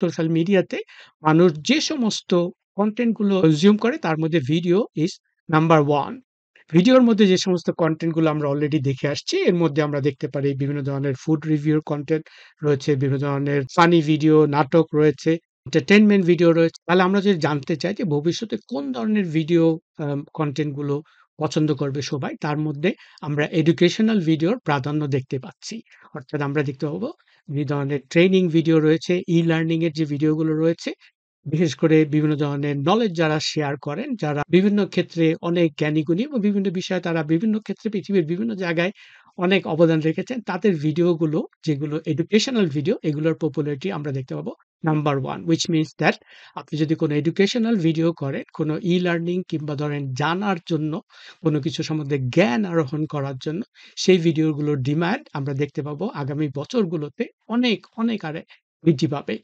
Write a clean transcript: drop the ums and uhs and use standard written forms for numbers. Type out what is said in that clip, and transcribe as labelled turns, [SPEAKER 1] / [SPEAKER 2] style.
[SPEAKER 1] Social মিডিয়াতে মানুষ যে সমস্ত কনটেন্ট গুলো কনজিউম করে তার মধ্যে ভিডিও ইস নাম্বার 1। ভিডিওর মধ্যে যে সমস্ত কনটেন্ট গুলো আমরা অলরেডি দেখে আসছি, এর মধ্যে আমরা দেখতে পারি বিভিন্ন ধরনের ফুড রিভিউর কনটেন্ট রয়েছে, বিভিন্ন ধরনের ফানি ভিডিও, নাটক রয়েছে, এন্টারটেইনমেন্ট ভিডিও রয়েছে। তাহলে আমরা যদি জানতে চাই যে ভবিষ্যতে কোন ধরনের ভিডিও কনটেন্ট গুলো পছন্দ করবে সবাই, তার মধ্যে আমরা এডুকেশনাল ভিডিওর প্রাধান্য দেখতে পাচ্ছি। অর্থাৎ আমরা দেখতে পাবো বিভিন্ন ধরনের ট্রেনিং ভিডিও রয়েছে, ই-লার্নিং এর যে ভিডিওগুলো রয়েছে, বিশেষ করে বিভিন্ন ধরনের নলেজ যারা শেয়ার করেন, যারা বিভিন্ন ক্ষেত্রে অনেক জ্ঞানী-গুণী এবং বিভিন্ন বিষয়ে তারা বিভিন্ন ক্ষেত্রে পৃথিবীর বিভিন্ন জায়গায় অনেক অবদান রেখেছেন। তাদের ভিডিওগুলো যেগুলো এডুকেশনাল ভিডিও, এগুলোর পপুলারিটি আমরা দেখতে পাবো নাম্বার 1, which means that আপনি যদি কোনো এডুকেশনাল ভিডিও করেন, কোনো ই-লার্নিং কিংবা ধরেন জানার জন্য, কোনো কিছু সম্বন্ধে জ্ঞান আরোহণ করার জন্য, সেই ভিডিওগুলোর ডিমান্ড আমরা দেখতে পাবো আগামী বছরগুলোতে অনেক, অনেক হারে বৃদ্ধি পাবে।